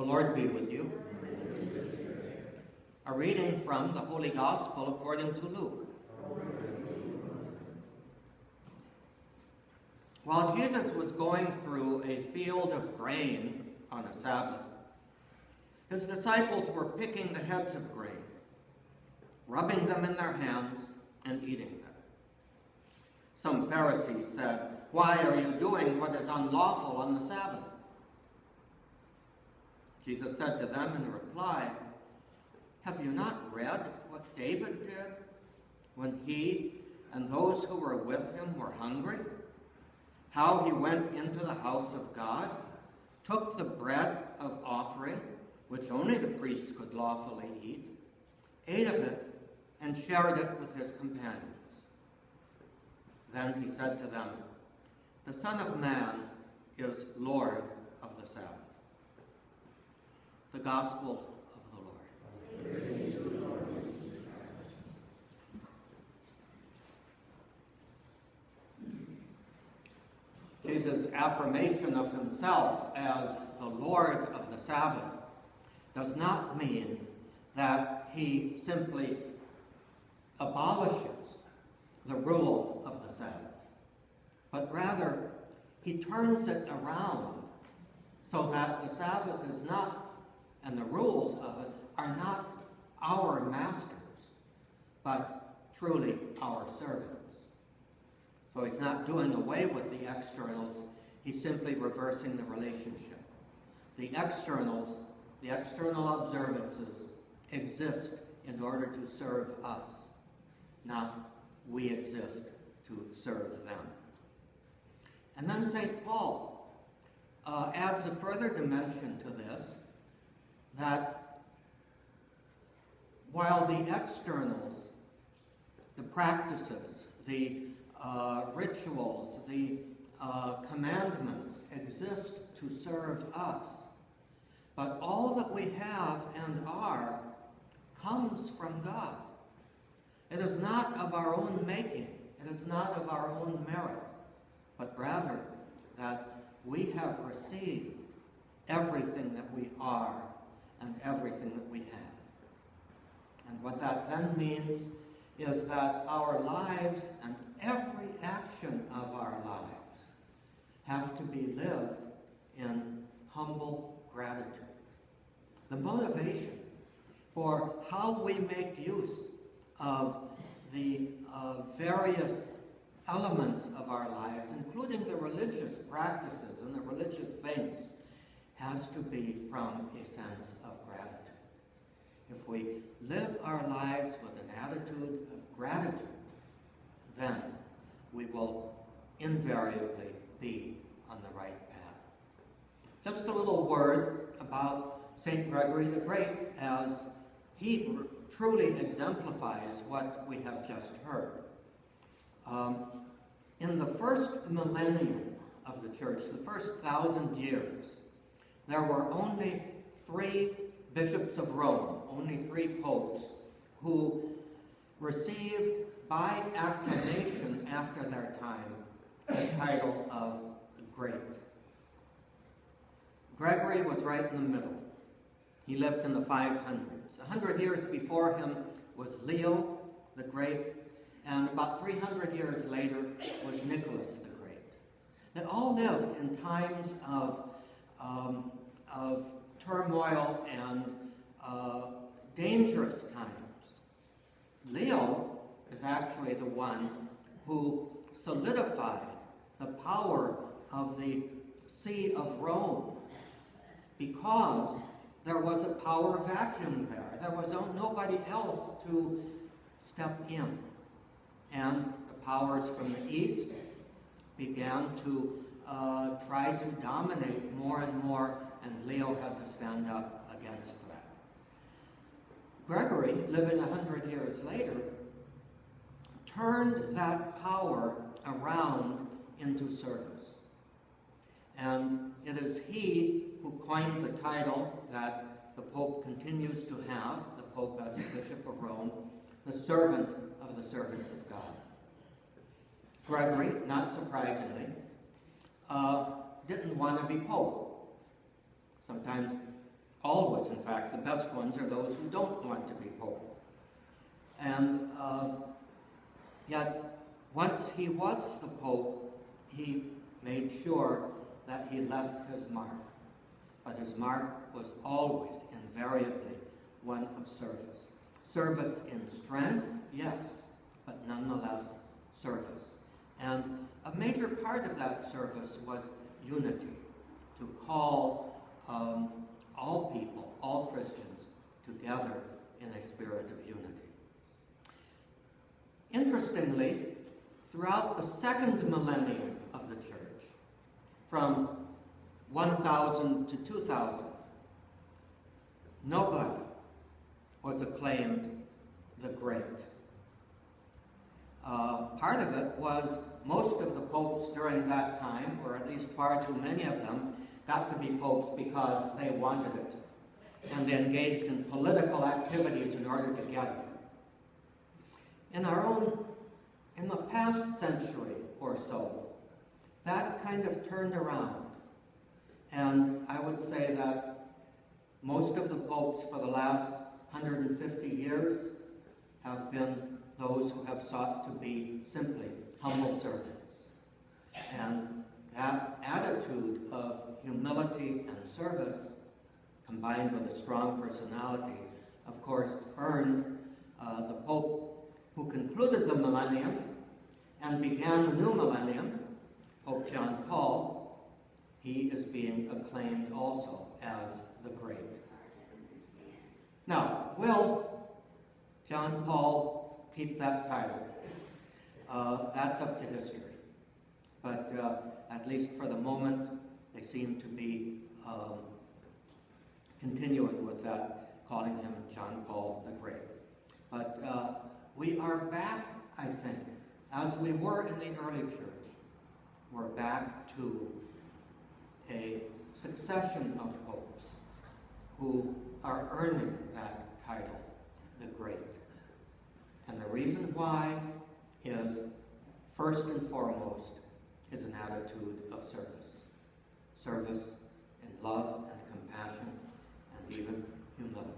Lord be with you. A reading from the Holy Gospel according to Luke. While Jesus was going through a field of grain on a Sabbath, his disciples were picking the heads of grain, rubbing them in their hands and eating them. Some Pharisees said, "Why are you doing what is unlawful on the Sabbath?" Jesus said to them in reply, "Have you not read what David did when he and those who were with him were hungry? How he went into the house of God, took the bread of offering, which only the priests could lawfully eat, ate of it, and shared it with his companions. Then he said to them, 'The Son of Man is Lord of the Sabbath.'" The Gospel of the Lord. Praise to you, Lord. Jesus' affirmation of himself as the Lord of the Sabbath does not mean that he simply abolishes the rule of the Sabbath, but rather he turns it around so that the Sabbath is not, and the rules of it are not our masters, but truly our servants. So he's not doing away with the externals, he's simply reversing the relationship. The externals, the external observances exist in order to serve us, not we exist to serve them. And then St. Paul adds a further dimension to this, that while the externals, the practices, the rituals, the commandments exist to serve us, but all that we have and are comes from God. It is not of our own making, it is not of our own merit, but rather that we have received everything that we are and everything that we have. And what that then means is that our lives and every action of our lives have to be lived in humble gratitude. The motivation for how we make use of the various elements of our lives, including the religious practices and the religious things, has to be from a sense of gratitude. If we live our lives with an attitude of gratitude, then we will invariably be on the right path. Just a little word about St. Gregory the Great, as he truly exemplifies what we have just heard. In the first millennium of the church, the first 1,000 years, there were only 3 bishops of Rome, only 3 popes, who received by acclamation after their time the title of Great. Gregory was right in the middle. He lived in the 500s. 100 years before him was Leo the Great, and about 300 years later was Nicholas the Great. They all lived in times of turmoil and dangerous times. Leo is actually the one who solidified the power of the See of Rome, because there was a power vacuum there. There was nobody else to step in. And the powers from the east began to try to dominate more and more, and Leo had to stand up against that. Gregory, living 100 years later, turned that power around into service. And it is he who coined the title that the Pope continues to have, the Pope as Bishop of Rome, the servant of the servants of God. Gregory, not surprisingly, didn't want to be Pope. Sometimes Always, in fact, the best ones are those who don't want to be pope. And yet, once he was the pope, he made sure that he left his mark. But his mark was always, invariably, one of service. Service in strength, yes, but nonetheless service. And a major part of that service was unity, to call all people, all Christians, together in a spirit of unity. Interestingly, throughout the second millennium of the church, from 1000 to 2000, nobody was acclaimed the Great. Part of it was most of the popes during that time, or at least far too many of them, got to be popes because they wanted it, and they engaged in political activities in order to get it. In the past century or so, that kind of turned around, and I would say that most of the popes for the last 150 years have been those who have sought to be simply humble servants. And that attitude of humility and service, combined with a strong personality, of course, earned the Pope who concluded the millennium and began the new millennium, Pope John Paul. He is being acclaimed also as the Great. Now, will John Paul keep that title? That's up to history. But at least for the moment, they seem to be continuing with that, calling him John Paul the Great. But we are back, I think, as we were in the early church. We're back to a succession of popes who are earning that title, the Great. And the reason why is, first and foremost, is an attitude of service. Service in love and compassion and even humility.